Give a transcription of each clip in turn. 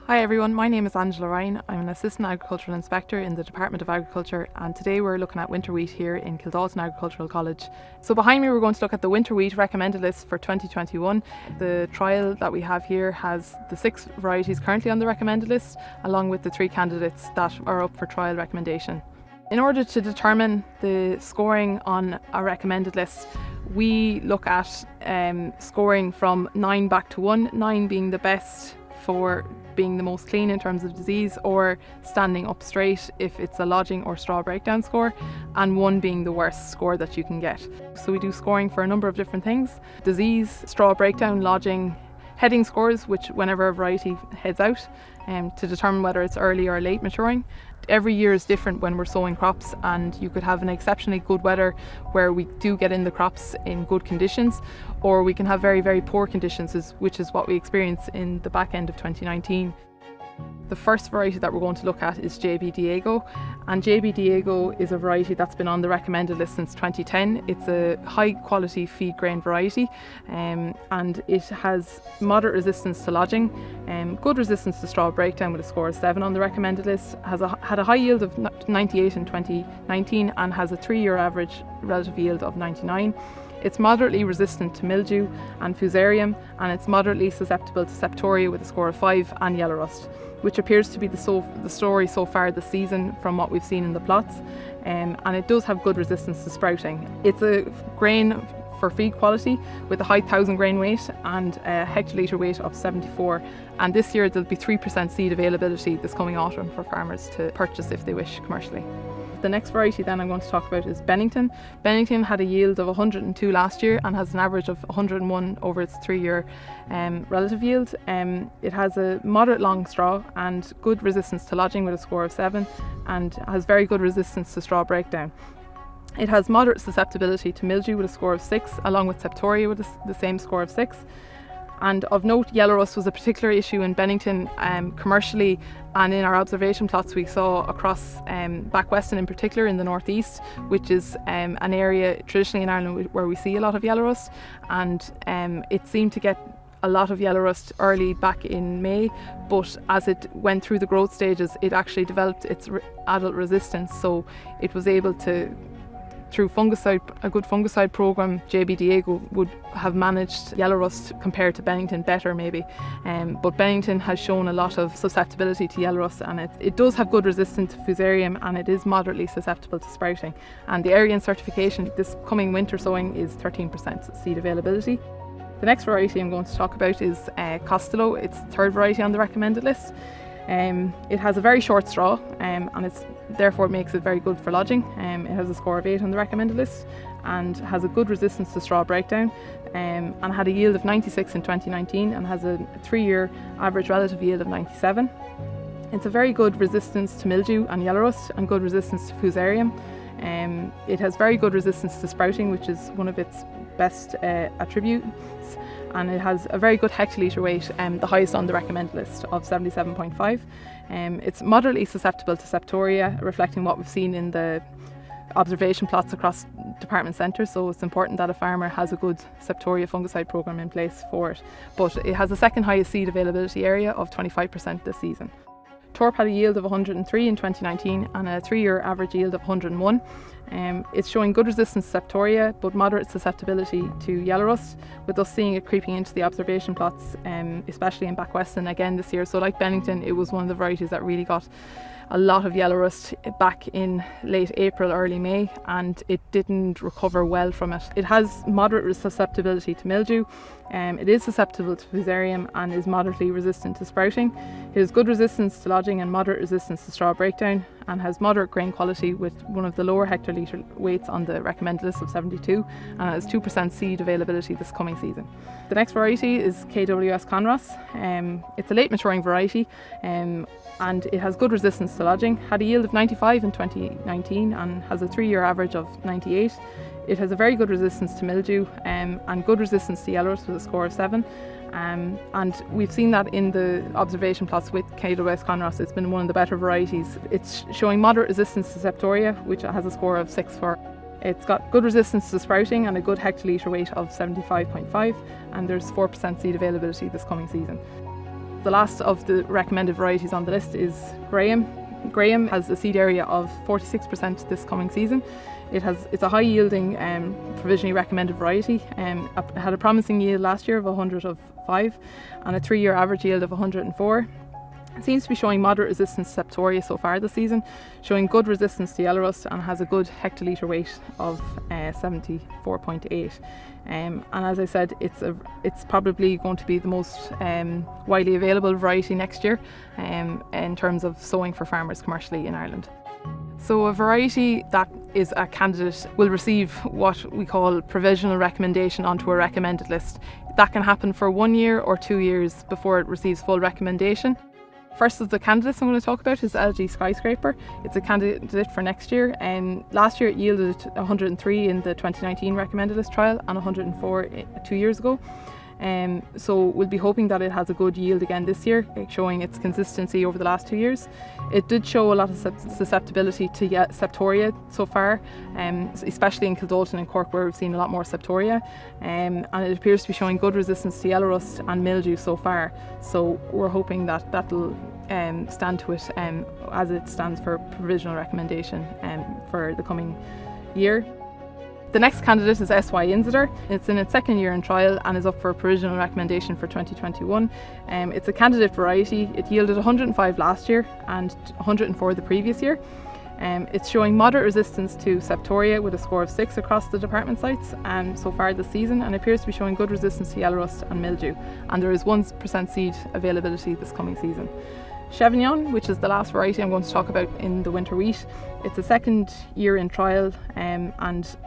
Hi everyone, my name is Angela Ryan. I'm an Assistant Agricultural Inspector in the Department of Agriculture, and today we're looking at winter wheat here in Kildalton Agricultural College. So behind me we're going to look at the winter wheat recommended list for 2021. The trial that we have here has the 6 varieties currently on the recommended list, along with the 3 candidates that are up for trial recommendation. In order to determine the scoring on a recommended list, we look at scoring from 9 back to 1, 9 being the best for being the most clean in terms of disease, or standing up straight if it's a lodging or straw breakdown score, and 1 being the worst score that you can get. So we do scoring for a number of different things: disease, straw breakdown, lodging, heading scores, which whenever a variety heads out, to determine whether it's early or late maturing. Every year is different when we're sowing crops, and you could have an exceptionally good weather where we do get in the crops in good conditions, or we can have very, very poor conditions, which is what we experienced in the back end of 2019. The first variety that we're going to look at is JB Diego, and JB Diego is a variety that's been on the recommended list since 2010. It's a high quality feed grain variety, and it has moderate resistance to lodging, good resistance to straw breakdown with a score of 7 on the recommended list, had a high yield of 98 in 2019 and has a 3-year average relative yield of 99. It's moderately resistant to mildew and fusarium, and it's moderately susceptible to septoria with a score of 5 and yellow rust, which appears to be the story so far this season from what we've seen in the plots, and it does have good resistance to sprouting. It's a grain for feed quality with a high 1,000 grain weight and a hectolitre weight of 74, and this year there'll be 3% seed availability this coming autumn for farmers to purchase if they wish commercially. The next variety then I'm going to talk about is Bennington. Bennington had a yield of 102 last year and has an average of 101 over its 3-year relative yield. It has a moderate long straw and good resistance to lodging with a score of 7, and has very good resistance to straw breakdown. It has moderate susceptibility to mildew with a score of 6, along with septoria with the same score of 6. And of note, yellow rust was a particular issue in Bennington commercially, and in our observation plots we saw across Back Weston in particular in the northeast, which is an area traditionally in Ireland where we see a lot of yellow rust, and it seemed to get a lot of yellow rust early back in May, but as it went through the growth stages it actually developed its adult resistance, so it was able to, through a good fungicide programme, JB Diego would have managed yellow rust compared to Bennington better maybe, but Bennington has shown a lot of susceptibility to yellow rust, and it does have good resistance to fusarium, and it is moderately susceptible to sprouting. And the area in certification this coming winter sowing is 13% seed availability. The next variety I'm going to talk about is Castello. It's the 3rd variety on the recommended list. It has a very short straw, and therefore makes it very good for lodging. It has a score of 8 on the recommended list and has a good resistance to straw breakdown, and had a yield of 96 in 2019 and has a 3-year average relative yield of 97. It's a very good resistance to mildew and yellow rust and good resistance to fusarium. It has very good resistance to sprouting, which is one of its best attributes, and it has a very good hectolitre weight, the highest on the recommended list of 77.5. It's moderately susceptible to septoria, reflecting what we've seen in the observation plots across department centres, so it's important that a farmer has a good septoria fungicide programme in place for it. But it has the 2nd highest seed availability area of 25% this season. Torp had a yield of 103 in 2019 and a 3-year average yield of 101. It's showing good resistance to septoria but moderate susceptibility to yellow rust, with us seeing it creeping into the observation plots, especially in Back Weston again this year. So like Bennington, it was one of the varieties that really got a lot of yellow rust back in late April, early May, and it didn't recover well from it. It has moderate susceptibility to mildew, it is susceptible to fusarium and is moderately resistant to sprouting. It has good resistance to lodging and moderate resistance to straw breakdown, and has moderate grain quality with one of the lower hectolitre weights on the recommended list of 72, and has 2% seed availability this coming season. The next variety is KWS Conross. It's a late maturing variety, and it has good resistance to lodging, had a yield of 95 in 2019 and has a 3-year average of 98. It has a very good resistance to mildew and good resistance to yellow rust with a score of 7. And we've seen that in the observation plots with KWS Conross. It's been one of the better varieties. It's showing moderate resistance to septoria, which it has a score of 6 for. It's got good resistance to sprouting and a good hectolitre weight of 75.5, and there's 4% seed availability this coming season. The last of the recommended varieties on the list is Graham. Graham has a seed area of 46% this coming season. It's a high yielding provisionally recommended variety. It had a promising yield last year of 105 and a 3-year average yield of 104. It seems to be showing moderate resistance to Septoria so far this season, showing good resistance to yellow rust, and has a good hectolitre weight of 74.8. And as I said, it's probably going to be the most widely available variety next year in terms of sowing for farmers commercially in Ireland. So a variety that is a candidate will receive what we call provisional recommendation onto a recommended list. That can happen for 1 year or 2 years before it receives full recommendation. First of the candidates I'm going to talk about is LG Skyscraper. It's a candidate for next year, and last year it yielded 103 in the 2019 recommended list trial and 104 2 years ago. So we'll be hoping that it has a good yield again this year, showing its consistency over the last 2 years. It did show a lot of susceptibility to Septoria so far, especially in Kildalton and Cork, where we've seen a lot more Septoria, and it appears to be showing good resistance to yellow rust and mildew so far. So we're hoping that that'll stand to it as it stands for provisional recommendation for the coming year. The next candidate is SY Insider. It's in its 2nd year in trial and is up for a provisional recommendation for 2021. It's a candidate variety. It yielded 105 last year and 104 the previous year. It's showing moderate resistance to Septoria with a score of 6 across the department sites so far this season, and appears to be showing good resistance to yellow rust and mildew. And there is 1% seed availability this coming season. Chevignon, which is the last variety I'm going to talk about in the winter wheat. It's a 2nd year in trial and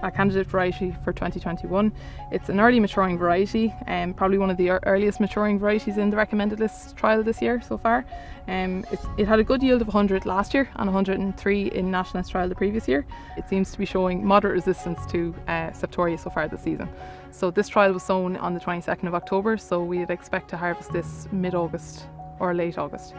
a candidate variety for 2021. It's an early maturing variety, probably one of the earliest maturing varieties in the recommended list trial this year so far. It had a good yield of 100 last year and 103 in national list trial the previous year. It seems to be showing moderate resistance to Septoria so far this season. So this trial was sown on the 22nd of October, so we'd expect to harvest this mid-August or late August.